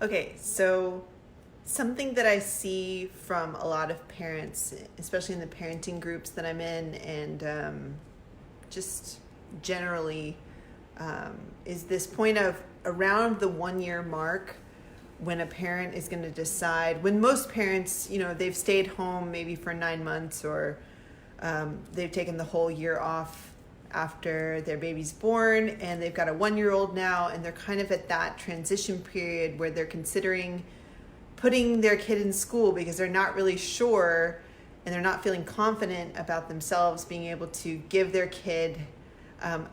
Okay, so something that I see from a lot of parents, especially in the parenting groups that I'm in, and just generally, is this point of around the 1 year mark when a parent is going to decide, when most parents, they've stayed home maybe for 9 months or they've taken the whole year off after their baby's born and they've got a 1 year old now, and they're kind of at that transition period where they're considering putting their kid in school because they're not really sure and they're not feeling confident about themselves being able to give their kid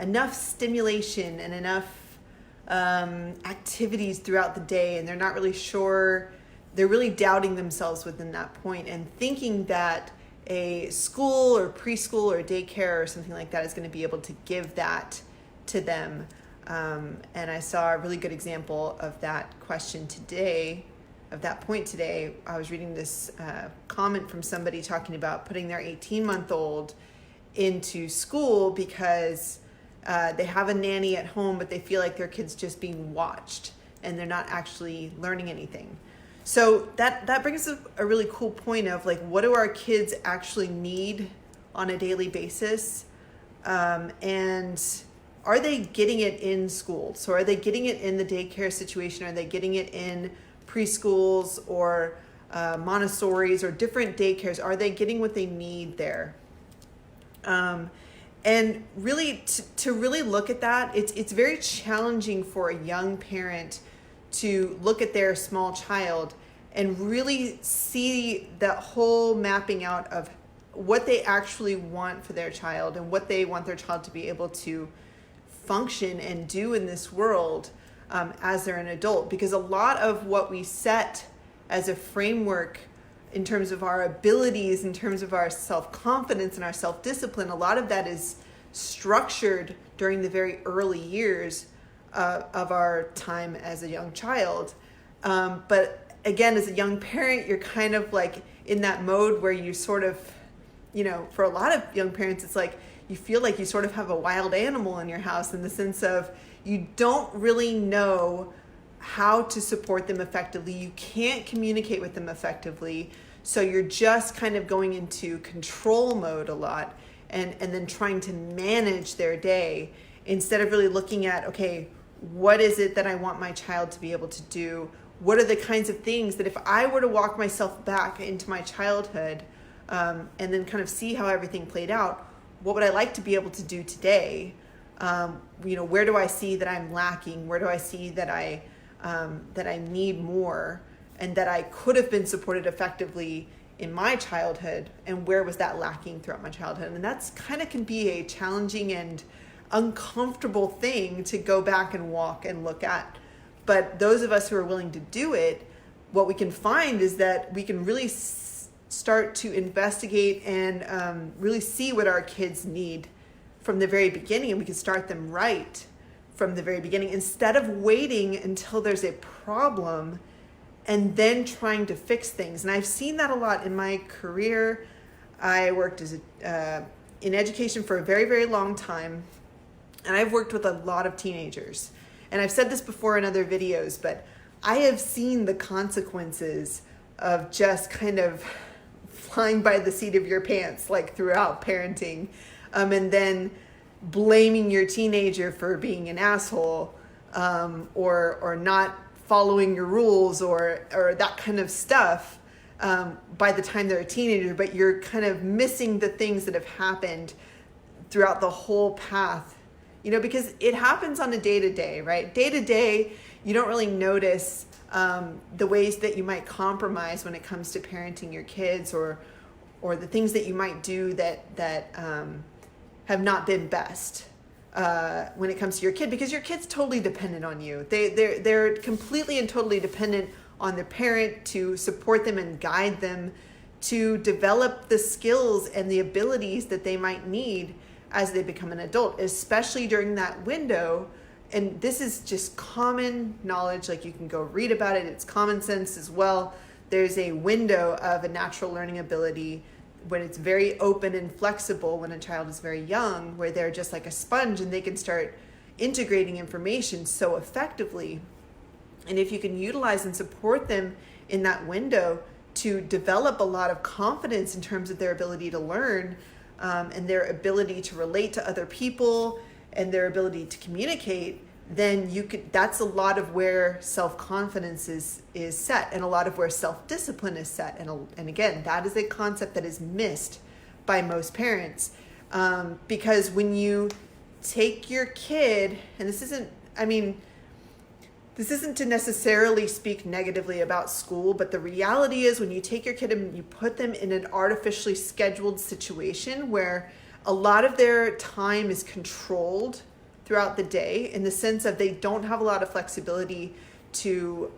enough stimulation and enough activities throughout the day, and they're not really sure. They're really doubting themselves within that point and thinking that a school or preschool or daycare or something like that is going to be able to give that to them. And I saw a really good example of that question today, of that point today. I was reading this comment from somebody talking about putting their 18-month-old into school because they have a nanny at home, but they feel like their kid's just being watched and they're not actually learning anything. So that brings up a really cool point of like, what do our kids actually need on a daily basis? And are they getting it in school? So are they getting it in the daycare situation? Are they getting it in preschools or Montessori's or different daycares? Are they getting what they need there? And really, to really look at that, it's very challenging for a young parent to look at their small child and really see that whole mapping out of what they actually want for their child and what they want their child to be able to function and do in this world as they're an adult. Because a lot of what we set as a framework in terms of our abilities, in terms of our self-confidence and our self-discipline, a lot of that is structured during the very early years of our time as a young child. But again, as a young parent, you're kind of like in that mode where you sort of, for a lot of young parents, it's like you feel like you sort of have a wild animal in your house, in the sense of you don't really know how to support them effectively. You can't communicate with them effectively. So you're just kind of going into control mode a lot and then trying to manage their day instead of really looking at, okay, what is it that I want my child to be able to do? What are the kinds of things that if I were to walk myself back into my childhood and then kind of see how everything played out, what would I like to be able to do today? Where do I see that I'm lacking? Where do I see that I need more and that I could have been supported effectively in my childhood, and where was that lacking throughout my childhood? And that's kind of can be a challenging and uncomfortable thing to go back and walk and look at. But those of us who are willing to do it, what we can find is that we can really start to investigate and really see what our kids need from the very beginning, and we can start them right from the very beginning instead of waiting until there's a problem and then trying to fix things. And I've seen that a lot in my career. I worked in education for a very, very long time, and I've worked with a lot of teenagers. And I've said this before in other videos, but I have seen the consequences of just kind of flying by the seat of your pants, like throughout parenting, and then blaming your teenager for being an asshole, or not following your rules or that kind of stuff by the time they're a teenager, but you're kind of missing the things that have happened throughout the whole path, because it happens on a day-to-day, right? Day-to-day, you don't really notice the ways that you might compromise when it comes to parenting your kids, or the things that you might do that have not been best when it comes to your kid, because your kid's totally dependent on you. They're completely and totally dependent on their parent to support them and guide them to develop the skills and the abilities that they might need as they become an adult, especially during that window. And this is just common knowledge, like you can go read about it, it's common sense as well. There's a window of a natural learning ability when it's very open and flexible when a child is very young, where they're just like a sponge and they can start integrating information so effectively. And if you can utilize and support them in that window to develop a lot of confidence in terms of their ability to learn, and their ability to relate to other people and their ability to communicate, then that's a lot of where self-confidence is set, and a lot of where self-discipline is set. And again, that is a concept that is missed by most parents, because when you take your kid, and this isn't to necessarily speak negatively about school, but the reality is when you take your kid and you put them in an artificially scheduled situation where a lot of their time is controlled throughout the day, in the sense of they don't have a lot of flexibility to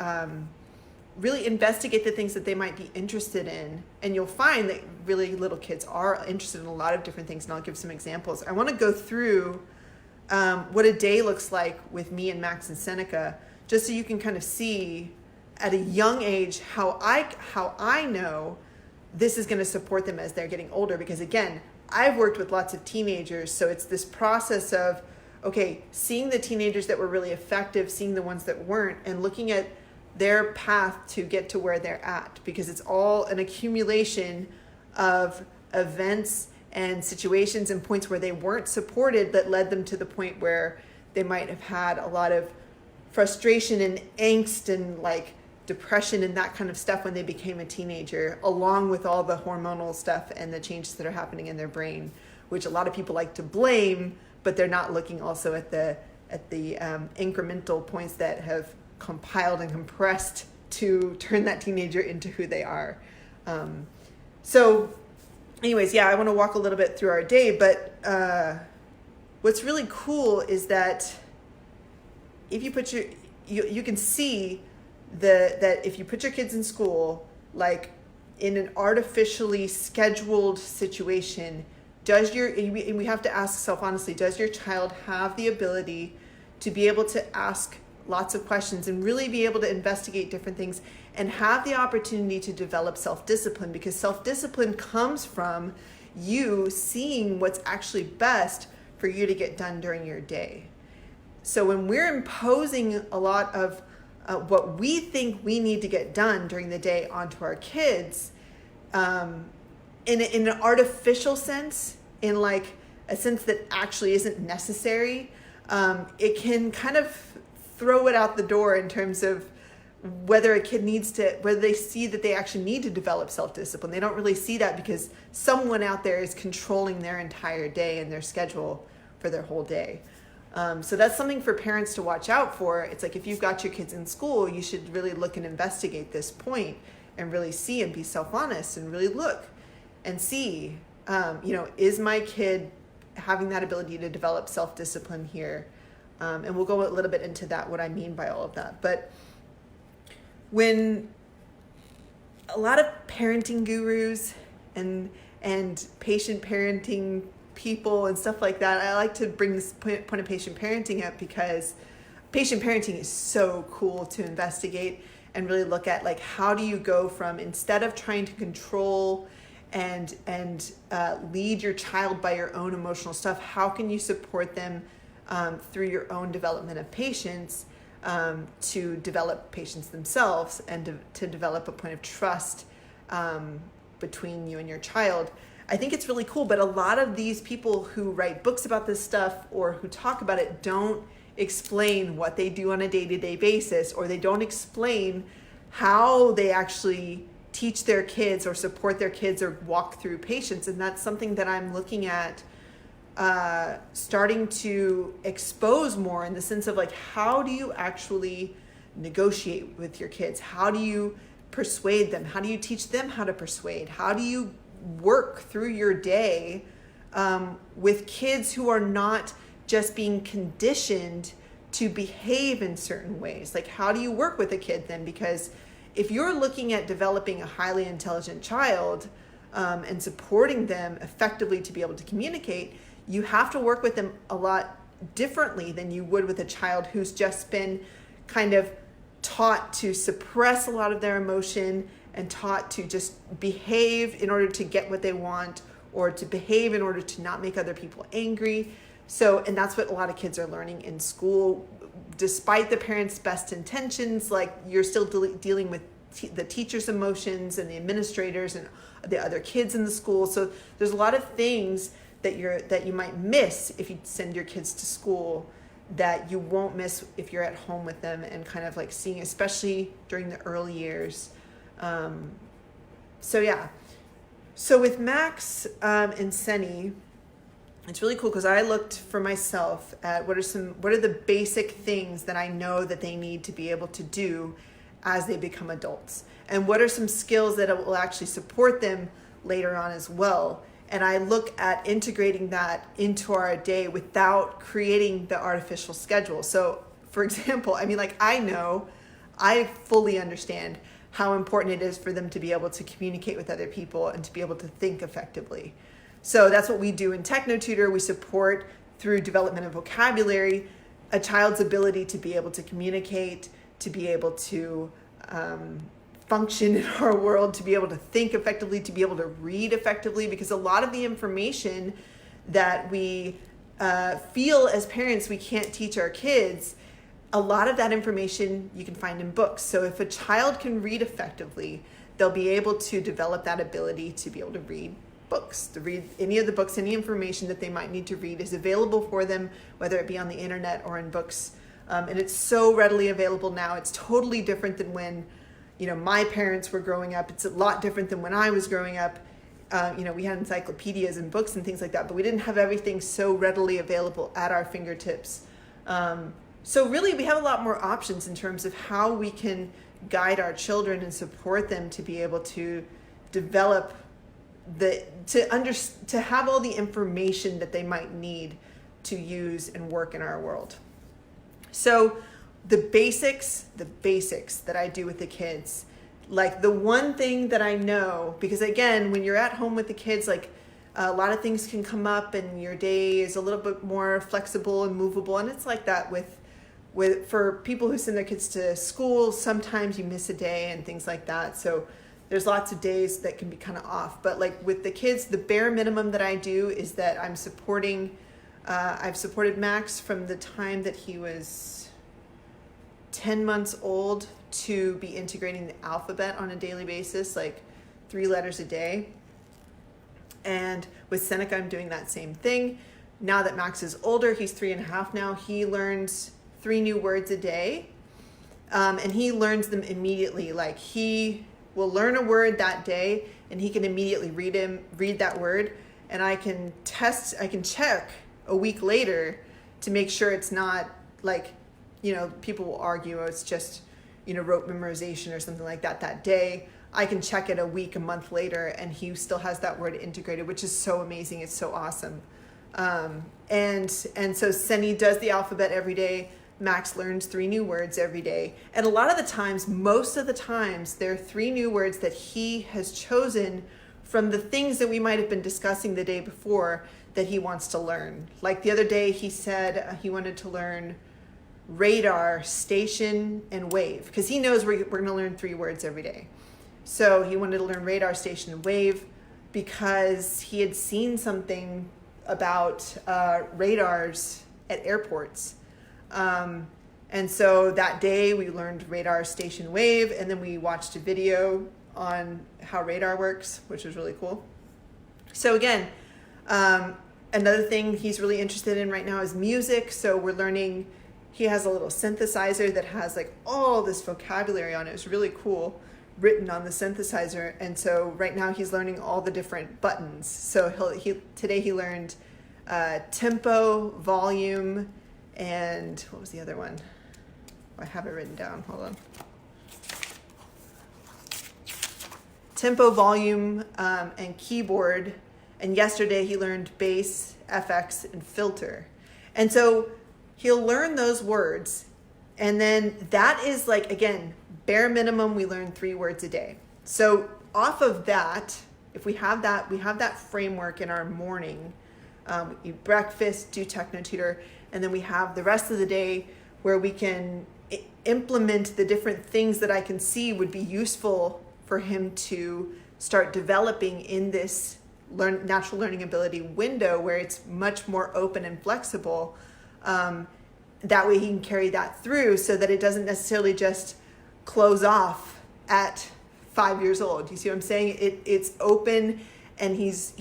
really investigate the things that they might be interested in. And you'll find that really little kids are interested in a lot of different things, and I'll give some examples. I want to go through what a day looks like with me and Max and Seneca, just so you can kind of see at a young age how I know this is going to support them as they're getting older. Because again, I've worked with lots of teenagers, so it's this process of, okay, seeing the teenagers that were really effective, seeing the ones that weren't, and looking at their path to get to where they're at, because it's all an accumulation of events and situations and points where they weren't supported that led them to the point where they might have had a lot of frustration and angst and like depression and that kind of stuff when they became a teenager, along with all the hormonal stuff and the changes that are happening in their brain, which a lot of people like to blame, but they're not looking also at the incremental points that have compiled and compressed to turn that teenager into who they are. So anyways, yeah, I want to walk a little bit through our day, but what's really cool is that if you put you can see that if you put your kids in school, like in an artificially scheduled situation, and we have to ask self honestly, does your child have the ability to be able to ask lots of questions and really be able to investigate different things and have the opportunity to develop self-discipline? Because self-discipline comes from you seeing what's actually best for you to get done during your day. So when we're imposing a lot of what we think we need to get done during the day onto our kids, in an artificial sense, in like a sense that actually isn't necessary, it can kind of throw it out the door in terms of whether a kid whether they see that they actually need to develop self-discipline. They don't really see that because someone out there is controlling their entire day and their schedule for their whole day. So that's something for parents to watch out for. It's like if you've got your kids in school, you should really look and investigate this point and really see and be self-honest and really look and see, is my kid having that ability to develop self-discipline here? And we'll go a little bit into that, what I mean by all of that. But when a lot of parenting gurus and patient parenting people and stuff like that, I like to bring this point of patient parenting up because patient parenting is so cool to investigate and really look at, like, how do you go from, instead of trying to control and lead your child by your own emotional stuff, how can you support them through your own development of patience, to develop patience themselves and to develop a point of trust between you and your child? I think it's really cool, but a lot of these people who write books about this stuff or who talk about it don't explain what they do on a day-to-day basis, or they don't explain how they actually teach their kids or support their kids or walk through patience. And that's something that I'm looking at starting to expose more, in the sense of, like, how do you actually negotiate with your kids? How do you persuade them? How do you teach them how to persuade? How do you work through your day with kids who are not just being conditioned to behave in certain ways? Like, how do you work with a kid then? Because if you're looking at developing a highly intelligent child and supporting them effectively to be able to communicate, you have to work with them a lot differently than you would with a child who's just been kind of taught to suppress a lot of their emotion and taught to just behave in order to get what they want, or to behave in order to not make other people angry. So, and that's what a lot of kids are learning in school, despite the parents' best intentions, like you're still dealing with the teachers' emotions and the administrators and the other kids in the school. So there's a lot of things that you might miss if you send your kids to school that you won't miss if you're at home with them and kind of like seeing, especially during the early years. So yeah. So with Max and Senny, it's really cool because I looked for myself at what are the basic things that I know that they need to be able to do as they become adults, and what are some skills that will actually support them later on as well. And I look at integrating that into our day without creating the artificial schedule. So for example, I mean, like I fully understand how important it is for them to be able to communicate with other people and to be able to think effectively. So that's what we do in TechnoTutor. We support through development of vocabulary, a child's ability to be able to communicate, to be able to function in our world, to be able to think effectively, to be able to read effectively, because a lot of the information that we feel as parents we can't teach our kids, a lot of that information you can find in books. So if a child can read effectively, they'll be able to develop that ability to be able to read books, to read any of the books. Any information that they might need to read is available for them, whether it be on the internet or in books. And it's so readily available now. It's totally different than when, my parents were growing up. It's a lot different than when I was growing up. We had encyclopedias and books and things like that, but we didn't have everything so readily available at our fingertips. So really, we have a lot more options in terms of how we can guide our children and support them to be able to develop to have all the information that they might need to use and work in our world. So the basics that I do with the kids, like the one thing that I know, because again, when you're at home with the kids, like a lot of things can come up and your day is a little bit more flexible and movable. And it's like that for people who send their kids to school, sometimes you miss a day and things like that. So there's lots of days that can be kind of off. But like with the kids, the bare minimum that I do is that I've supported Max from the time that he was 10 months old to be integrating the alphabet on a daily basis, like 3 letters a day. And with Seneca, I'm doing that same thing. Now that Max is older, he's 3.5 now, he learns 3 new words a day. And he learns them immediately. Like he will learn a word that day and he can immediately read that word. And I can check a week later to make sure it's not like, people will argue, it's just, rote memorization or something like that day. I can check it a week, a month later, and he still has that word integrated, which is so amazing. It's so awesome. And so Senny does the alphabet every day. Max learns 3 new words every day. And a lot of the times, most of the times, there are 3 new words that he has chosen from the things that we might have been discussing the day before that he wants to learn. Like the other day, he said he wanted to learn radar, station, and wave, because he knows we're going to learn 3 words every day. So he wanted to learn radar, station, and wave because he had seen something about radars at airports. And so that day we learned radar, station, wave, and then we watched a video on how radar works, which was really cool. So again, another thing he's really interested in right now is music. So we're learning, he has a little synthesizer that has like all this vocabulary on it. It's really cool, written on the synthesizer. And so right now he's learning all the different buttons. So today he learned tempo, volume, and what was the other one? I have it written down. Hold on. Tempo, volume, and keyboard. And yesterday he learned bass, FX, and filter. And so he'll learn those words. And then that is like, again, bare minimum, we learn 3 words a day. So off of that, if we have that framework in our morning, we eat breakfast, do TechnoTutor, and then we have the rest of the day where we can implement the different things that I can see would be useful for him to start developing in this natural learning ability window where it's much more open and flexible. that way he can carry that through so that it doesn't necessarily just close off at 5 years old. You see what I'm saying? It's open, and he's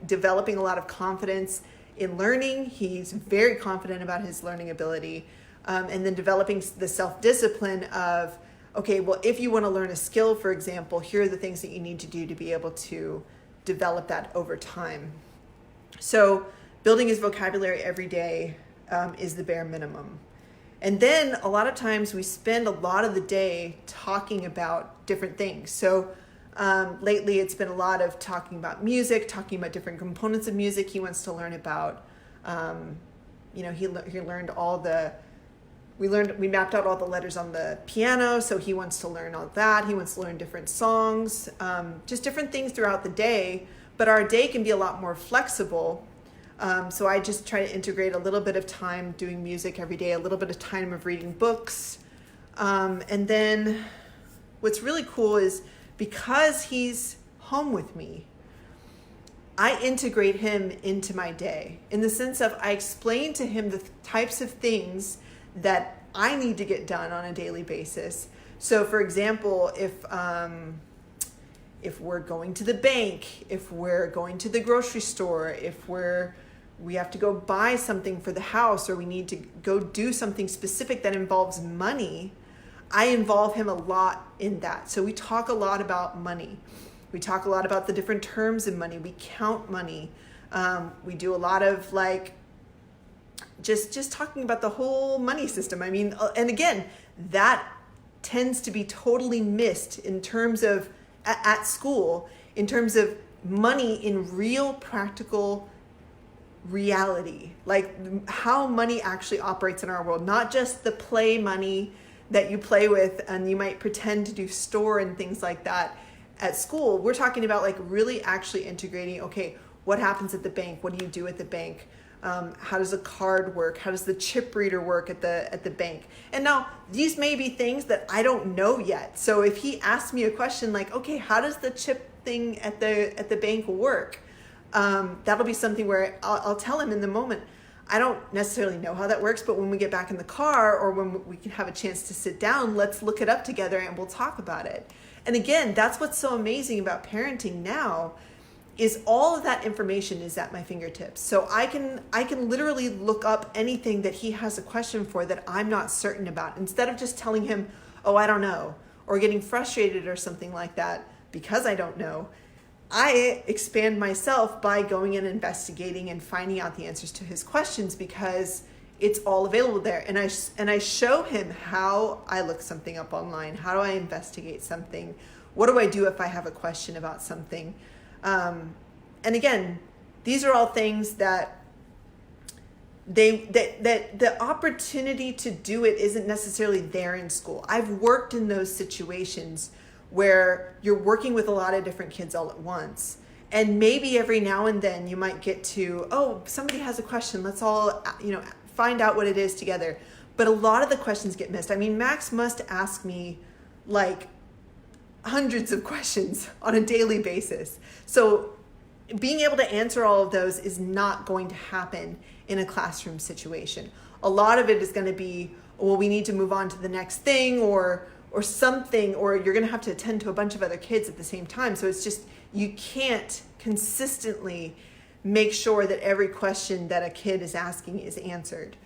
developing a lot of confidence in learning. He's very confident about his learning ability, and then developing the self-discipline of, okay, well, if you want to learn a skill, for example, here are the things that you need to do to be able to develop that over time. So building his vocabulary every day is the bare minimum. And then a lot of times we spend a lot of the day talking about different things. So lately it's been a lot of talking about music, talking about different components of music. He wants to learn about, he learned all the, we mapped out all the letters on the piano. So he wants to learn all that. He wants to learn different songs, just different things throughout the day. But our day can be a lot more flexible. So I just try to integrate a little bit of time doing music every day, a little bit of time of reading books. And then what's really cool is because he's home with me, I integrate him into my day in the sense of I explain to him the types of things that I need to get done on a daily basis. So for example, if we're going to the bank, if we're going to the grocery store, if we have to go buy something for the house, or we need to go do something specific that involves money, I involve him a lot in that. So we talk a lot about money. We talk a lot about the different terms in money. We count money. We do a lot of just talking about the whole money system. I mean, and again, that tends to be totally missed in terms of at school, in terms of money in real practical reality, like how money actually operates in our world, not just the play money that you play with and you might pretend to do store and things like that at school. We're talking about like really actually integrating, okay, what happens at the bank? What do you do at the bank? How does a card work? How does the chip reader work at the bank? And now these may be things that I don't know yet. So if he asks me a question like, okay, how does the chip thing at the bank work? That'll be something where I'll tell him in the moment, I don't necessarily know how that works, but when we get back in the car or when we can have a chance to sit down, let's look it up together and we'll talk about it. And again, that's what's so amazing about parenting now, is all of that information is at my fingertips. So I can literally look up anything that he has a question for that I'm not certain about, instead of just telling him, oh, I don't know, or getting frustrated or something like that because I don't know. I expand myself by going and investigating and finding out the answers to his questions because it's all available there. And I show him how I look something up online. How do I investigate something? What do I do if I have a question about something? And again, these are all things that the opportunity to do it isn't necessarily there in school. I've worked in those situations where you're working with a lot of different kids all at once. And maybe every now and then you might get to, oh, somebody has a question. Let's all, find out what it is together. But a lot of the questions get missed. I mean, Max must ask me like hundreds of questions on a daily basis. So being able to answer all of those is not going to happen in a classroom situation. A lot of it is going to be, well, we need to move on to the next thing or something, or you're going to have to attend to a bunch of other kids at the same time. So it's just, you can't consistently make sure that every question that a kid is asking is answered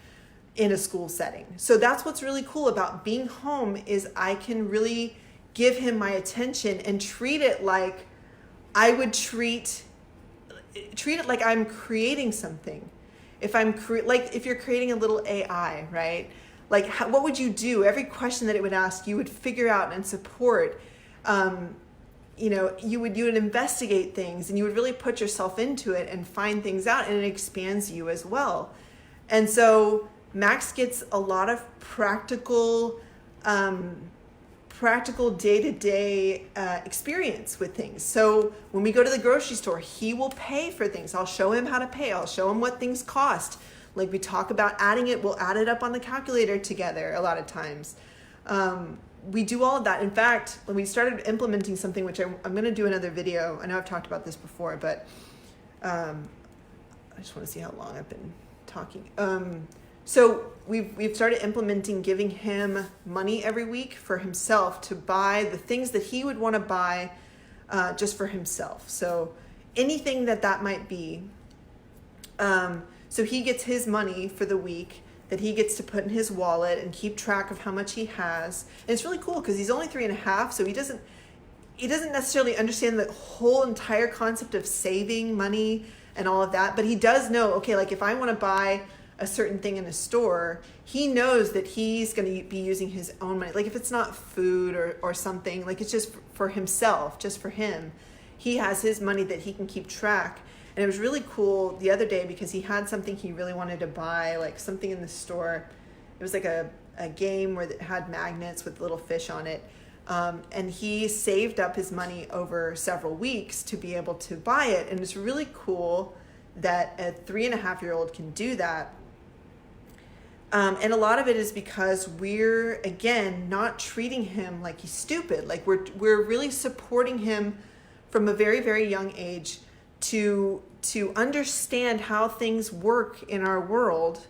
in a school setting. So that's what's really cool about being home, is I can really give him my attention and treat it like I would treat it like I'm creating something. If if you're creating a little AI, right? Like, what would you do? Every question that it would ask, you would figure out and support. You would investigate things, and you would really put yourself into it and find things out, and it expands you as well. And so Max gets a lot of practical day-to-day experience with things. So when we go to the grocery store, he will pay for things. I'll show him how to pay. I'll show him what things cost. Like we talk about adding it, we'll add it up on the calculator together a lot of times. We do all of that. In fact, when we started implementing something, which I'm going to do another video. I know I've talked about this before, but I just want to see how long I've been talking. So we've started implementing giving him money every week for himself to buy the things that he would want to buy just for himself. So anything that might be. So he gets his money for the week that he gets to put in his wallet and keep track of how much he has. And it's really cool because he's only 3.5, so he doesn't necessarily understand the whole entire concept of saving money and all of that, but he does know, okay, like if I want to buy a certain thing in a store, he knows that he's going to be using his own money. Like if it's not food or something, like it's just for himself, just for him, he has his money that he can keep track. And it was really cool the other day because he had something he really wanted to buy, like something in the store. It was like a game where it had magnets with little fish on it. And he saved up his money over several weeks to be able to buy it. And it's really cool that a 3.5-year-old can do that. And a lot of it is because we're, again, not treating him like he's stupid. Like we're really supporting him from a very, very young age to understand how things work in our world,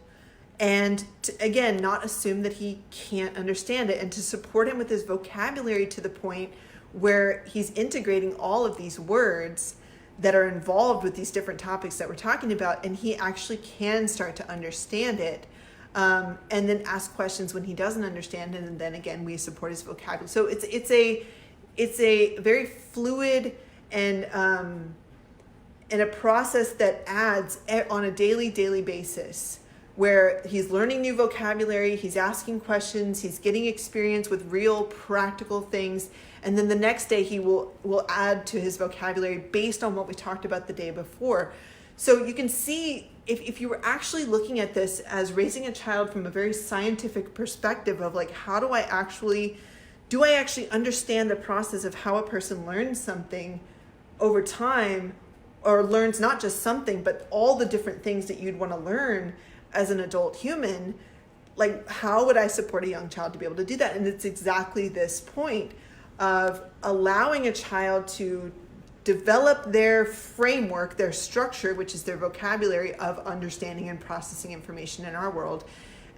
and to, again, not assume that he can't understand it, and to support him with his vocabulary to the point where he's integrating all of these words that are involved with these different topics that we're talking about, and he actually can start to understand it, and then ask questions when he doesn't understand it, and then again we support his vocabulary. So it's a very fluid and a process that adds on a daily basis, where he's learning new vocabulary, he's asking questions, he's getting experience with real practical things, and then the next day he will add to his vocabulary based on what we talked about the day before. So you can see, if you were actually looking at this as raising a child from a very scientific perspective of like, how do I actually understand the process of how a person learns something over time, or learns not just something, but all the different things that you'd want to learn as an adult human, like how would I support a young child to be able to do that? And it's exactly this point of allowing a child to develop their framework, their structure, which is their vocabulary of understanding and processing information in our world,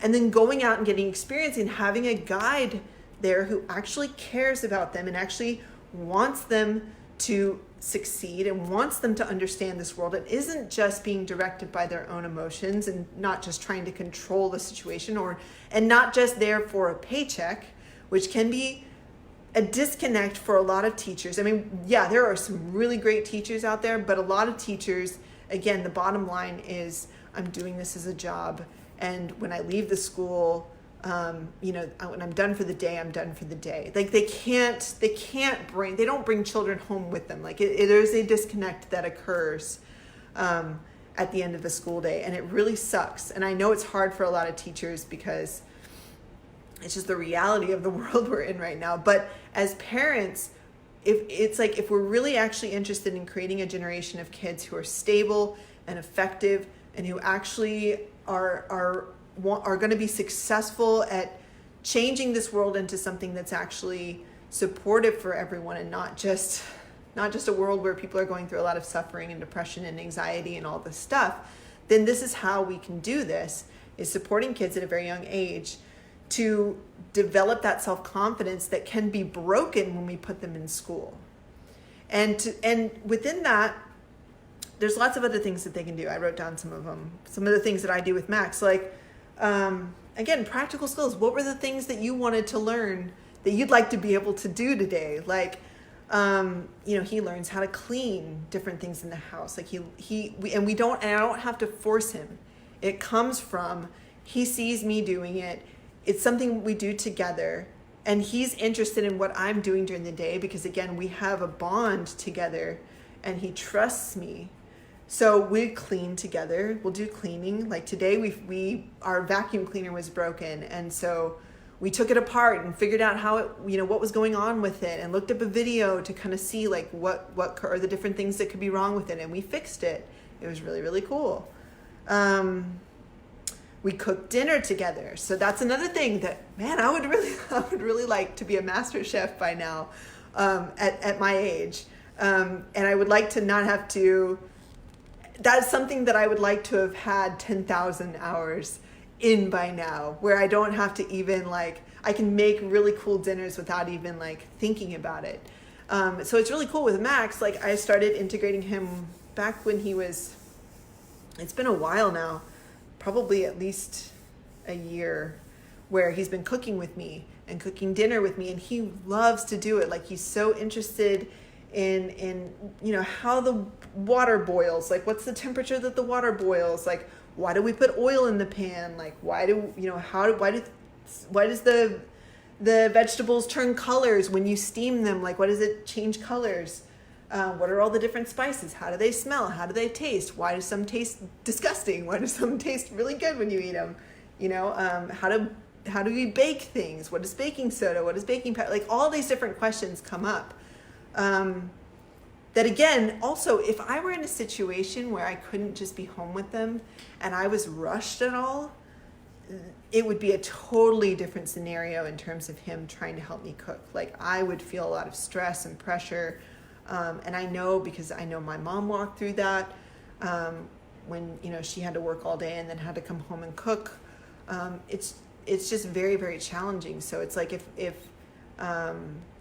and then going out and getting experience and having a guide there who actually cares about them and actually wants them to succeed and wants them to understand this world. It isn't just being directed by their own emotions and not just trying to control the situation, and not just there for a paycheck, which can be a disconnect for a lot of teachers. I mean, yeah, there are some really great teachers out there, but a lot of teachers, again, the bottom line is I'm doing this as a job, and when I leave the school, when I'm done for the day, I'm done for the day. Like they don't bring children home with them. Like there's a disconnect that occurs at the end of the school day, and it really sucks. And I know it's hard for a lot of teachers because it's just the reality of the world we're in right now. But as parents, if we're really actually interested in creating a generation of kids who are stable and effective and who actually are going to be successful at changing this world into something that's actually supportive for everyone, and not just a world where people are going through a lot of suffering and depression and anxiety and all this stuff, then this is how we can do this, is supporting kids at a very young age to develop that self-confidence that can be broken when we put them in school. And within that, there's lots of other things that they can do. I wrote down some of them. Some of the things that I do with Max, like, again, practical skills. What were the things that you wanted to learn that you'd like to be able to do today? Like, he learns how to clean different things in the house. Like I don't have to force him. It comes from, he sees me doing it. It's something we do together, and he's interested in what I'm doing during the day because, again, we have a bond together, and he trusts me. So we clean together. We'll do cleaning. Like today, our vacuum cleaner was broken, and so we took it apart and figured out how what was going on with it, and looked up a video to kind of see like what are the different things that could be wrong with it, and we fixed it. It was really, really cool. We cooked dinner together. So that's another thing that, man, I would really like to be a master chef by now, at my age. And I would like to not have to, that's something that I would like to have had 10,000 hours in by now, where I don't have to even like, I can make really cool dinners without even like thinking about it. So it's really cool with Max. Like I started integrating him back when he was, it's been a while now, probably at least a year, where he's been cooking with me and cooking dinner with me, and he loves to do it. Like he's so interested in you know, how the water boils, like what's the temperature that the water boils, like why do we put oil in the pan, like why do you know, why does the vegetables turn colors when you steam them, like what does it change colors, what are all the different spices, how do they smell, how do they taste, why do some taste disgusting, why do some taste really good when you eat them, you know, how do we bake things, what is baking soda, what is baking powder, like all these different questions come up. That again, also, if I were in a situation where I couldn't just be home with them and I was rushed at all, it would be a totally different scenario in terms of him trying to help me cook. Like I would feel a lot of stress and pressure. And I know, because I know my mom walked through that, when, you know, she had to work all day and then had to come home and cook. It's just very, very challenging. So it's like, if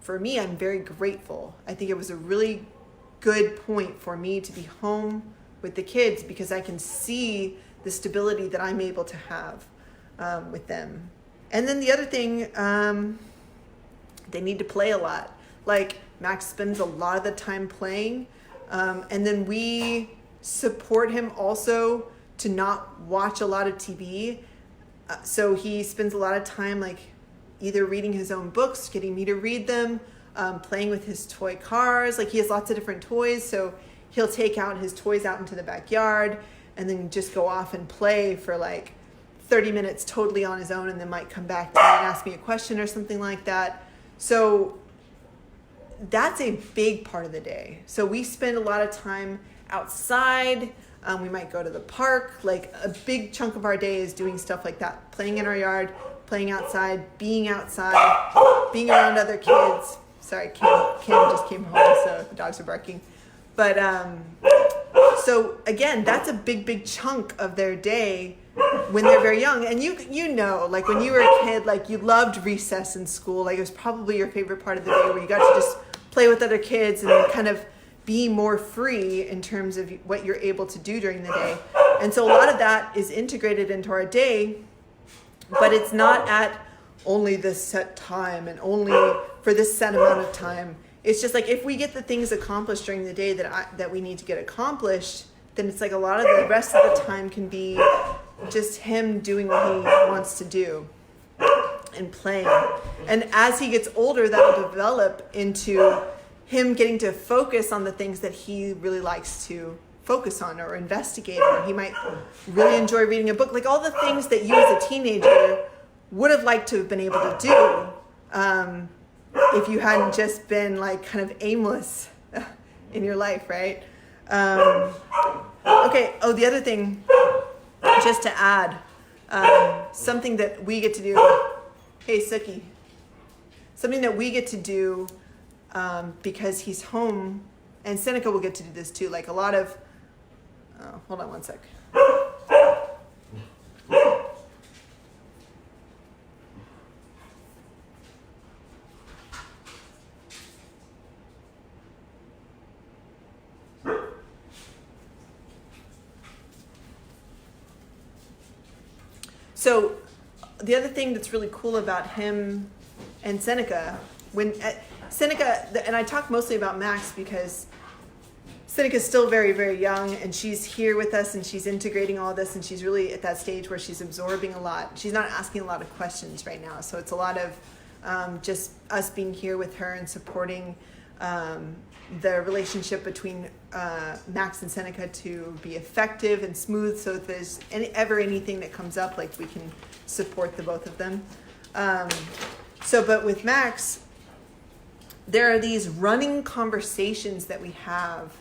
for me, I'm very grateful. I think it was a really good point for me to be home with the kids, because I can see the stability that I'm able to have with them. And then the other thing, they need to play a lot. Like Max spends a lot of the time playing, and then we support him also to not watch a lot of TV. So he spends a lot of time like either reading his own books, getting me to read them, playing with his toy cars. Like he has lots of different toys, so he'll take out his toys out into the backyard and then just go off and play for like 30 minutes totally on his own, and then might come back to me and ask me a question or something like that. So that's a big part of the day. So we spend a lot of time outside. We might go to the park. Like a big chunk of our day is doing stuff like that, playing in our yard, playing outside, being around other kids. Sorry, Kim just came home, so the dogs are barking. But so again, that's a big chunk of their day when they're very young. And you know, like when you were a kid, like you loved recess in school. Like it was probably your favorite part of the day, where you got to just play with other kids and kind of be more free in terms of what you're able to do during the day. And so a lot of that is integrated into our day, but it's not at only this set time and only for this set amount of time. It's just like, if we get the things accomplished during the day that we need to get accomplished, then it's like a lot of the rest of the time can be just him doing what he wants to do and playing. And as he gets older, that'll develop into him getting to focus on the things that he really likes to focus on or investigate, or he might really enjoy reading a book, like all the things that you as a teenager would have liked to have been able to do if you hadn't just been like kind of aimless in your life, right? Okay, the other thing, just to add, something that we get to do, hey Suki, something that we get to do because he's home, and Seneca will get to do this too, like a lot of, hold on one sec. So the other thing that's really cool about him and Seneca, when Seneca, and I talk mostly about Max because Seneca's still very, very young, and she's here with us and she's integrating all this, and she's really at that stage where she's absorbing a lot. She's not asking a lot of questions right now. So it's a lot of just us being here with her and supporting the relationship between Max and Seneca to be effective and smooth, so if there's anything that comes up, like we can support the both of them. But with Max, there are these running conversations that we have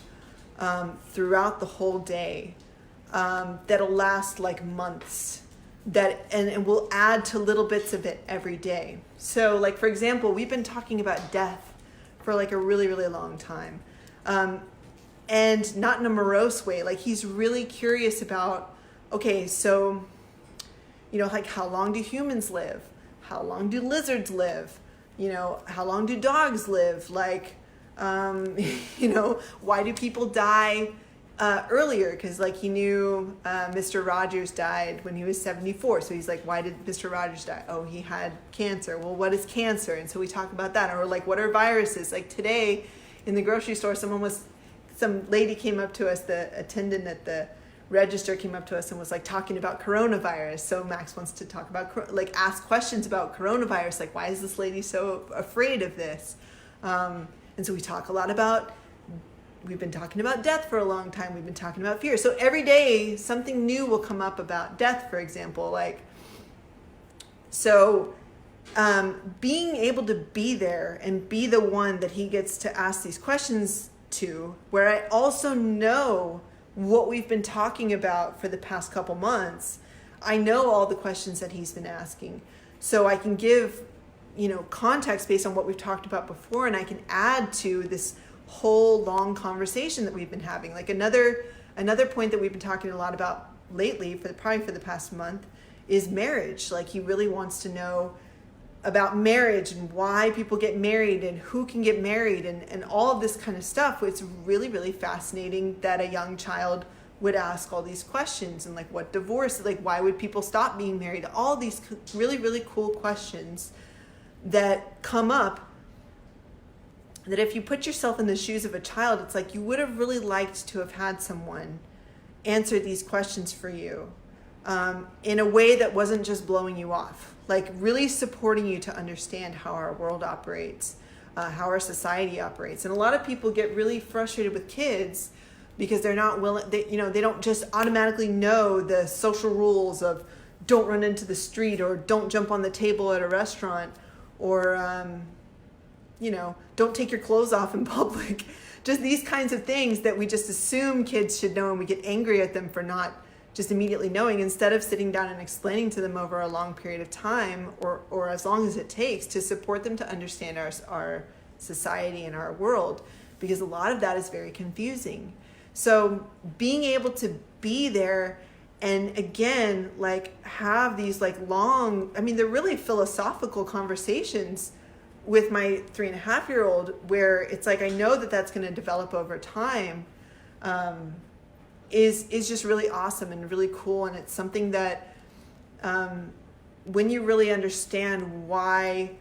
throughout the whole day that'll last like months, and we'll add to little bits of it every day. So like, for example, we've been talking about death for like a really, really long time. And not in a morose way. Like he's really curious about, okay, so, like how long do humans live? How long do lizards live? How long do dogs live? Like, why do people die earlier? Because like he knew Mr. Rogers died when he was 74. So he's like, why did Mr. Rogers die? Oh, he had cancer. Well, what is cancer? And so we talk about that. Or like, what are viruses? Like today in the grocery store, some lady came up to us, the attendant at the register came up to us and was like talking about coronavirus. So Max wants to talk about, like, ask questions about coronavirus. Like, why is this lady so afraid of this? And so we talk a lot about, we've been talking about death for a long time. We've been talking about fear. So every day something new will come up about death, for example. Like, so being able to be there and be the one that he gets to ask these questions to, where I also know what we've been talking about for the past couple months. I know all the questions that he's been asking. So I can give, context based on what we've talked about before, and I can add to this whole long conversation that we've been having. Like another point that we've been talking a lot about lately, probably for the past month, is marriage. Like he really wants to know about marriage and why people get married and who can get married and all of this kind of stuff. It's really, really fascinating that a young child would ask all these questions, and like what divorce, like why would people stop being married? All these really, really cool questions that come up that if you put yourself in the shoes of a child, it's like you would have really liked to have had someone answer these questions for you in a way that wasn't just blowing you off, like really supporting you to understand how our world operates, how our society operates. And a lot of people get really frustrated with kids because they're not willing, they don't just automatically know the social rules of don't run into the street or don't jump on the table at a restaurant or, don't take your clothes off in public. Just these kinds of things that we just assume kids should know, and we get angry at them for not just immediately knowing, instead of sitting down and explaining to them over a long period of time or as long as it takes to support them to understand our society and our world, because a lot of that is very confusing. So being able to be there and again, like have these like long, they're really philosophical conversations with my 3.5-year-old, where it's like I know that that's going to develop over time, is just really awesome and really cool. And it's something that when you really understand why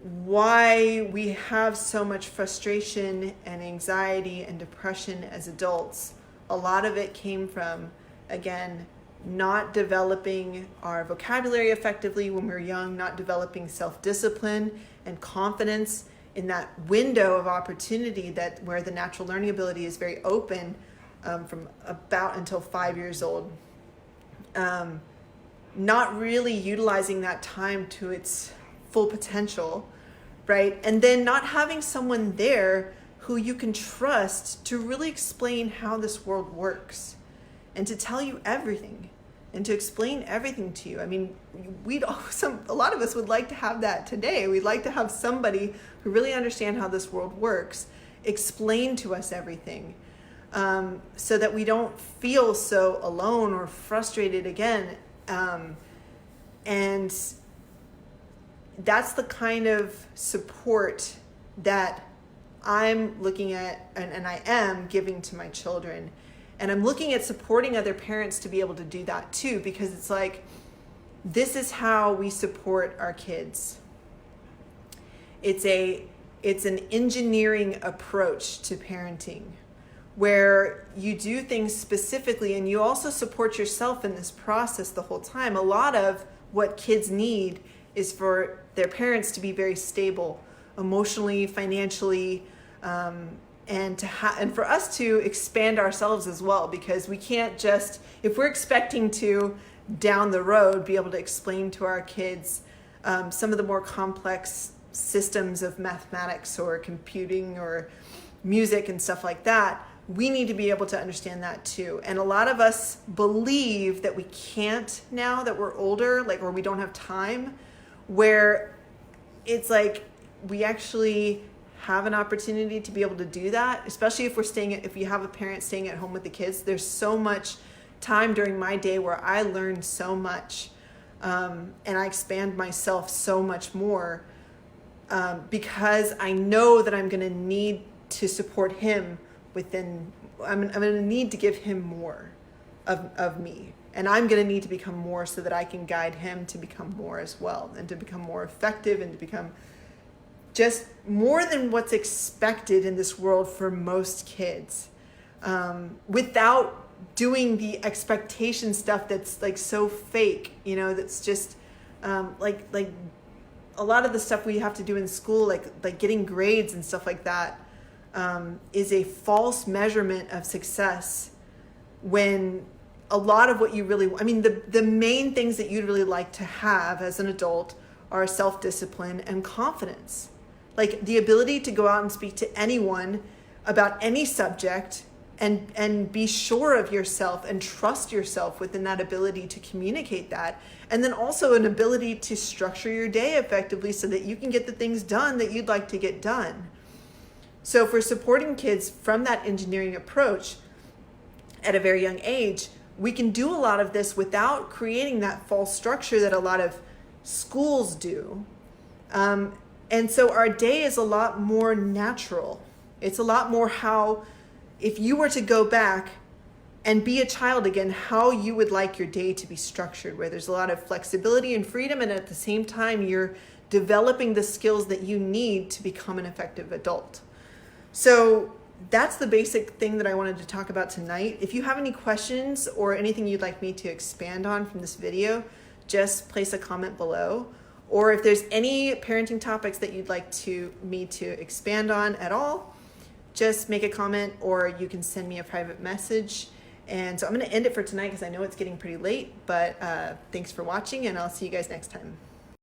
we have so much frustration and anxiety and depression as adults, a lot of it came from, again, not developing our vocabulary effectively when we were young, not developing self-discipline and confidence in that window of opportunity that where the natural learning ability is very open, from about until 5 years old. Not really utilizing that time to its full potential, right? And then not having someone there who you can trust to really explain how this world works and to tell you everything and to explain everything to you. A lot of us would like to have that today. We'd like to have somebody who really understands how this world works, explain to us everything, so that we don't feel so alone or frustrated again. And that's the kind of support that I'm looking at and I am giving to my children. And I'm looking at supporting other parents to be able to do that too, because it's like, this is how we support our kids. It's an engineering approach to parenting, where you do things specifically and you also support yourself in this process the whole time. A lot of what kids need is for their parents to be very stable emotionally, financially, and for us to expand ourselves as well, because we can't just, if we're expecting to down the road be able to explain to our kids some of the more complex systems of mathematics or computing or music and stuff like that, we need to be able to understand that too. And a lot of us believe that we can't now that we're older, like, or we don't have time, where it's like we actually have an opportunity to be able to do that, especially if you have a parent staying at home with the kids. There's so much time during my day where I learn so much, and I expand myself so much more, because I know that I'm going to need to support him within, I'm going to need to give him more of me. And I'm going to need to become more so that I can guide him to become more as well, and to become more effective, and to become just more than what's expected in this world for most kids, without doing the expectation stuff that's like so fake, you know, that's just like a lot of the stuff we have to do in school, like getting grades and stuff like that, is a false measurement of success, when a lot of what you really, I mean, the main things that you'd really like to have as an adult are self-discipline and confidence. Like the ability to go out and speak to anyone about any subject, and be sure of yourself and trust yourself within that ability to communicate that. And then also an ability to structure your day effectively so that you can get the things done that you'd like to get done. So for supporting kids from that engineering approach at a very young age, we can do a lot of this without creating that false structure that a lot of schools do. And so our day is a lot more natural. It's a lot more how, if you were to go back and be a child again, how you would like your day to be structured, where there's a lot of flexibility and freedom, and at the same time, you're developing the skills that you need to become an effective adult. So that's the basic thing that I wanted to talk about tonight. If you have any questions or anything you'd like me to expand on from this video, just place a comment below. Or if there's any parenting topics that you'd like me to expand on at all, just make a comment, or you can send me a private message. And so I'm going to end it for tonight because I know it's getting pretty late, but thanks for watching, and I'll see you guys next time.